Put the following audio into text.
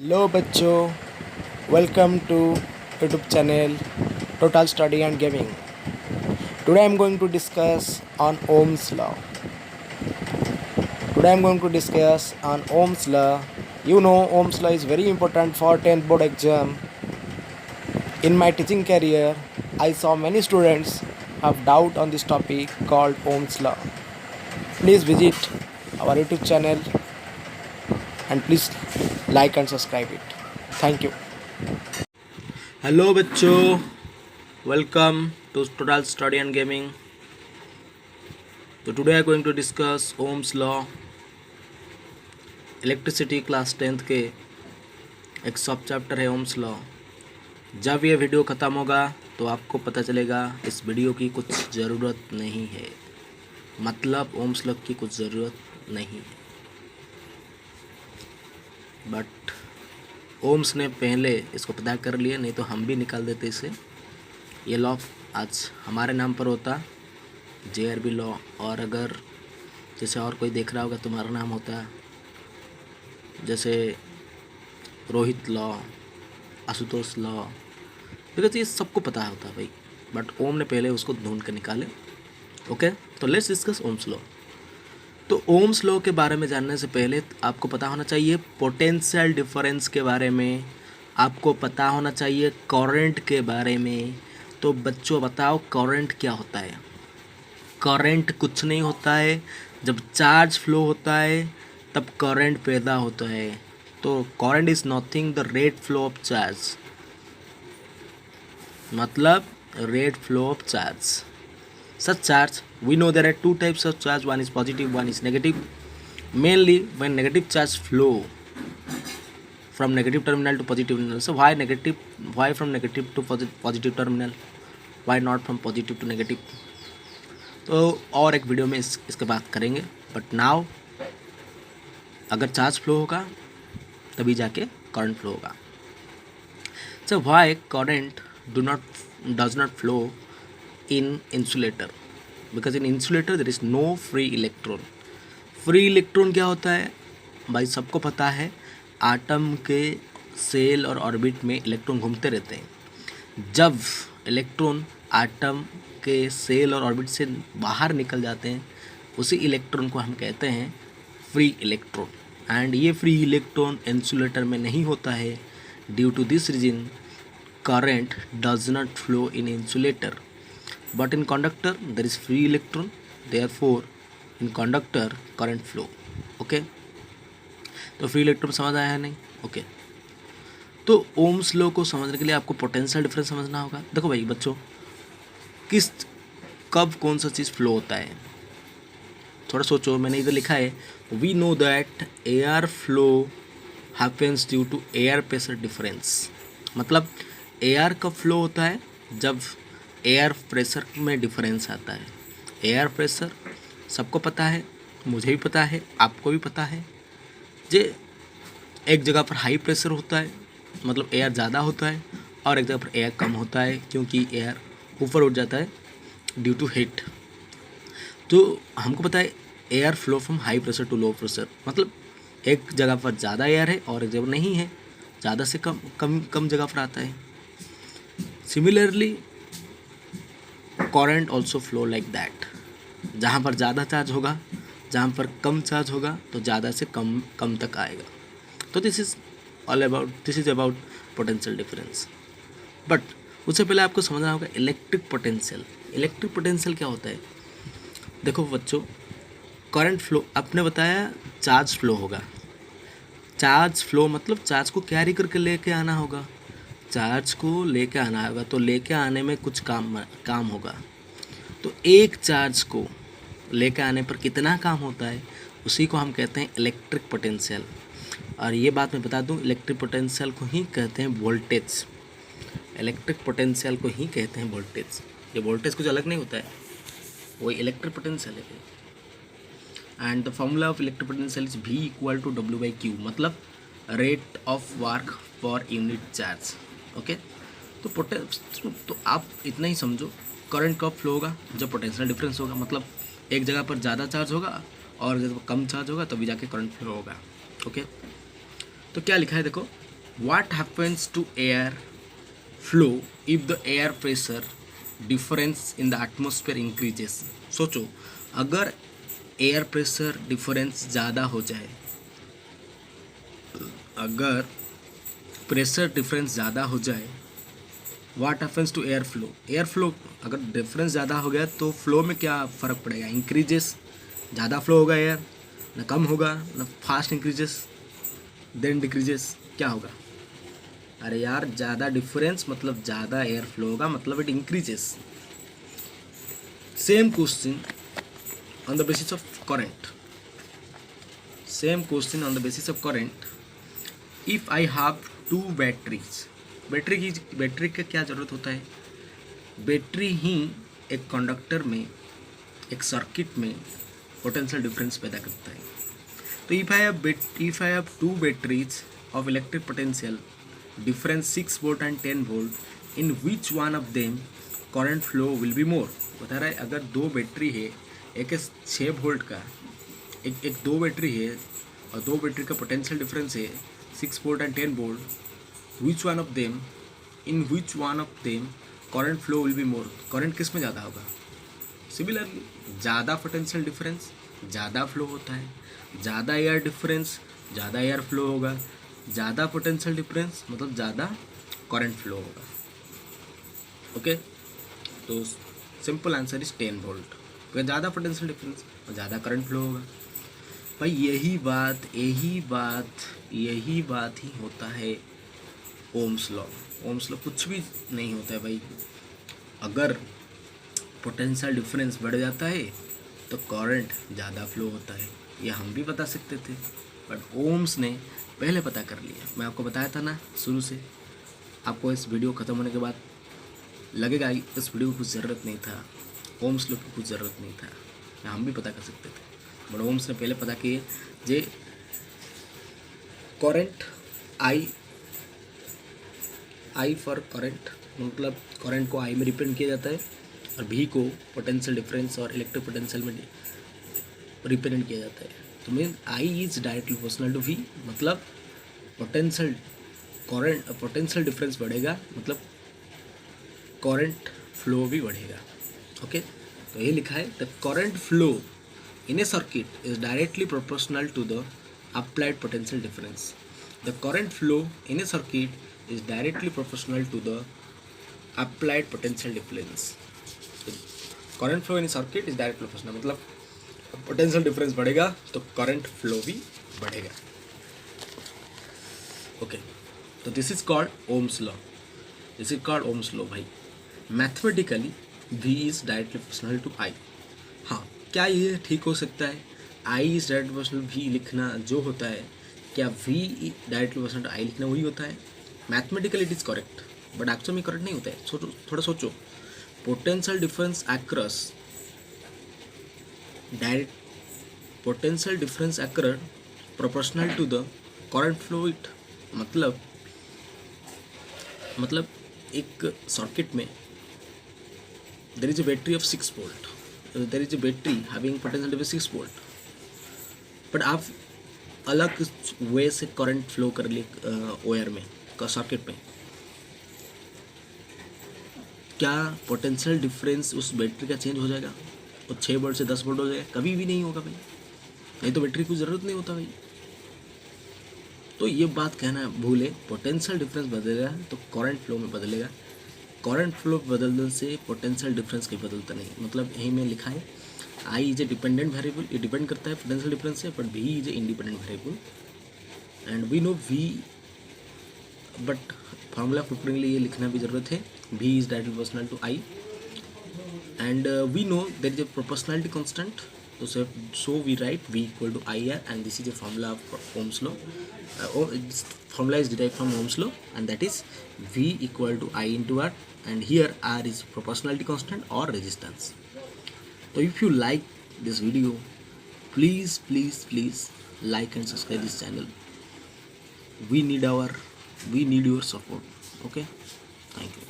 Hello बच्चों, welcome to YouTube channel total study and gaming. Today I am going to discuss on Ohm's law. Today I am going to discuss on Ohm's law. You know Ohm's law is very important for 10th board exam. In my teaching career, I saw many students have doubt on this topic called Ohm's law. Please visit our YouTube channel and please like and subscribe it. Thank you. Hello बच्चों, welcome to total study and gaming. तो today I going to discuss Ohm's law. Electricity class 10th के एक सब chapter है Ohm's law. जब ये video ख़त्म होगा तो आपको पता चलेगा इस वीडियो की कुछ ज़रूरत नहीं है, मतलब ओम्स लॉ की कुछ ज़रूरत नहीं है. बट ओम्स ने पहले इसको पता कर लिया, नहीं तो हम भी निकाल देते इसे. ये लॉ आज हमारे नाम पर होता JRB लॉ, और अगर जैसे और कोई देख रहा होगा तुम्हारा नाम होता जैसे Rohit law, Ashutosh law, because ये सबको पता होता भाई. बट ओम ने पहले उसको ढूंढ कर निकाले. ओके, तो लेट्स डिस्कस ओम्स लॉ. तो ओम्स लॉ के बारे में जानने से पहले आपको पता होना चाहिए पोटेंशियल डिफरेंस के बारे में, आपको पता होना चाहिए करंट के बारे में. तो बच्चों बताओ करंट क्या होता है? करंट कुछ नहीं होता है. जब चार्ज फ्लो होता है तब करंट पैदा होता है. तो current is nothing the rate flow of charge, मतलब rate flow of charge. Such charge, we know there are two types of charge, one is positive, one is negative. Mainly when negative charge flow from negative terminal to positive terminal. So why negative? Why from negative to positive terminal? Why not from positive to negative? तो और एक video में इसके बात करेंगे. But now अगर charge flow होगा तभी जाके करंट फ्लो होगा. So why current does not flow in insulator? Because in insulator there is no free electron. Free electron क्या होता है भाई? सबको पता है आटम के सेल और ऑर्बिट में इलेक्ट्रॉन घूमते रहते हैं. जब इलेक्ट्रॉन आटम के सेल और ऑर्बिट से बाहर निकल जाते हैं उसी इलेक्ट्रॉन को हम कहते हैं फ्री इलेक्ट्रॉन. एंड ये फ्री इलेक्ट्रॉन इंसुलेटर में नहीं होता है. Due to this reason current does not flow in insulator, but in conductor there is free electron, therefore in conductor current flow. Okay, तो फ्री इलेक्ट्रॉन समझ आया है नहीं? ओके, तो ओम्स लॉ को समझने के लिए आपको पोटेंशियल डिफरेंस समझना होगा. देखो भाई बच्चों, कब कौन सा चीज़ फ्लो होता है थोड़ा सोचो. मैंने इधर लिखा है we know that air flow happens due to air pressure difference. मतलब एयर कब फ्लो होता है? जब एयर प्रेशर में डिफरेंस आता है. एयर प्रेशर सबको पता है, मुझे भी पता है, आपको भी पता है. जे एक जगह पर हाई प्रेशर होता है, मतलब एयर ज़्यादा होता है, और एक जगह पर एयर कम होता है क्योंकि एयर ऊपर उठ जाता है ड्यू टू हीट. तो हमको पता है air flow from high pressure to low pressure, मतलब एक जगह पर ज़्यादा एयर है और एक जगह नहीं है, ज़्यादा से कम जगह पर आता है. Similarly current also flow like that. जहाँ पर ज़्यादा चार्ज होगा, जहाँ पर कम चार्ज होगा तो ज़्यादा से कम तक आएगा. तो this is about potential difference. But उससे पहले आपको समझना होगा इलेक्ट्रिक पोटेंशियल. इलेक्ट्रिक पोटेंशियल क्या होता है? देखो बच्चों, करंट फ्लो आपने बताया चार्ज फ्लो होगा. चार्ज फ्लो मतलब चार्ज को कैरी करके लेके आना होगा. चार्ज को लेके आना होगा तो लेके आने में कुछ काम होगा. तो एक चार्ज को लेके आने पर कितना काम होता है उसी को हम कहते हैं इलेक्ट्रिक पोटेंशियल. और ये बात मैं बता दूं, इलेक्ट्रिक पोटेंशियल को ही कहते हैं वोल्टेज. इलेक्ट्रिक पोटेंशियल को ही कहते हैं वोल्टेज. ये वोल्टेज कुछ अलग नहीं होता है, वही इलेक्ट्रिक पोटेंशियल है. And the formula of electric potential is V = W/Q, मतलब rate of work per unit charge. Okay, तो आप इतना ही समझो, करंट कब फ्लो होगा? जब पोटेंशियल डिफरेंस होगा, मतलब एक जगह पर ज़्यादा चार्ज होगा और जब कम चार्ज होगा तभी जाके करंट फ्लो होगा. ओके, तो क्या लिखा है देखो, what happens to air flow if the air pressure difference in the atmosphere increases? सोचो, अगर एयर प्रेशर डिफरेंस ज़्यादा हो जाए, अगर प्रेशर डिफरेंस ज़्यादा हो जाए, what happens to air flow? Air flow अगर डिफरेंस ज़्यादा हो गया तो फ्लो में क्या फ़र्क पड़ेगा? इंक्रीजेस, ज़्यादा फ्लो होगा एयर, ना कम होगा, ना फास्ट इंक्रीजेस देन डिक्रीजेस, क्या होगा? अरे यार, ज़्यादा डिफरेंस मतलब ज़्यादा एयर फ्लो होगा, मतलब it increases. Same question on the basis of current. Same question on the basis of current. If I have two batteries, battery का क्या ज़रूरत होता है? बैटरी ही एक कंडक्टर में, एक सर्किट में पोटेंशियल डिफरेंस पैदा करता है. तो if I have two batteries of electric potential difference 6 volt and 10 volt, in which one of them current flow will be more. बता रहा है अगर दो बैटरी है, एक है 6 वोल्ट का, एक दो बैटरी है और दो बैटरी का पोटेंशियल डिफरेंस है 6 volt and 10 volt, which one of them, in which one of them current flow will be more. Current किस में ज़्यादा होगा? सिमिलरली, ज़्यादा पोटेंशियल डिफरेंस ज़्यादा फ्लो होता है, ज़्यादा एयर डिफरेंस ज़्यादा एयर फ्लो होगा, ज़्यादा पोटेंशियल डिफरेंस मतलब ज़्यादा करंट फ्लो होगा. ओके, तो सिंपल आंसर इज 10 वोल्ट. अगर ज़्यादा पोटेंशियल डिफरेंस और ज़्यादा करंट फ्लो होगा. भाई यही बात ही होता है ओम्स लॉ. ओम्स लॉ कुछ भी नहीं होता है भाई. अगर पोटेंशियल डिफरेंस बढ़ जाता है तो करंट ज़्यादा फ्लो होता है. ये हम भी बता सकते थे, बट ओम्स ने पहले पता कर लिया. मैं आपको बताया था ना शुरू से. आपको इस वीडियो ख़त्म होने के बाद लगेगा इस वीडियो को कुछ ज़रूरत नहीं था, ओम्स लॉ की कुछ ज़रूरत नहीं था. हम भी पता कर सकते थे, बट ओम्स ने पहले पता किए. जे करंट आई फॉर करंट, मतलब करंट को आई में रिप्रेजेंट किया जाता है और भी को पोटेंशियल डिफरेंस और इलेक्ट्रिक पोटेंशियल में रिप्रेजेंट किया जाता है. तो mean I is directly proportional to V, मतलब पोटेंशियल डिफरेंस बढ़ेगा मतलब करंट फ्लो भी बढ़ेगा. ओके, तो ये लिखा है the current flow in a circuit is directly proportional to the applied potential difference. The current flow in a circuit is directly proportional to the applied potential difference. Current flow in a circuit is direct proportional, मतलब potential difference बढ़ेगा तो current flow भी बढ़ेगा. Okay, तो this is called Ohm's law. भाई. Mathematically V is directly proportional to I. हाँ, क्या ये ठीक हो सकता है I is directly proportional V लिखना जो होता है, क्या V directly proportional to I लिखना वही होता है? Mathematically it is correct, but actual में करेक्ट नहीं होता है. थोड़ा सोचो. Potential difference across proportional to the current flow it. मतलब एक सर्किट में there is a battery of 6 volt, there is a battery having potential of 6 volt, but आप अलग वे से करंट फ्लो कर लिए वायर में, सर्किट में, क्या पोटेंशियल डिफरेंस उस बैटरी का चेंज हो जाएगा? वो 6 वोल्ट से 10 वोल्ट हो जाएगा? कभी भी नहीं होगा भाई. नहीं तो बैटरी की ज़रूरत नहीं होता भाई. तो ये बात कहना भूले. पोटेंशियल डिफरेंस बदलेगा तो करंट फ्लो में बदलेगा. करंट फ्लो बदलने से पोटेंशियल डिफरेंस कहीं बदलता नहीं. मतलब यही में लिखा है I is a dependent variable, ये डिपेंड करता है पोटेंशियल डिफरेंस से, but V is a independent variable and we know V. But formula proof करने के लिए ये लिखना भी ज़रूरत है, V is directly proportional to I and we know there is a proportionality constant. So we write V equal to IR, and this is a formula of Ohm's law. Formula is derived from Ohm's law, and that is V equal to I into R, and here R is proportionality constant or resistance. So if you like this video, please like and subscribe this channel. We need your support. Okay, thank you.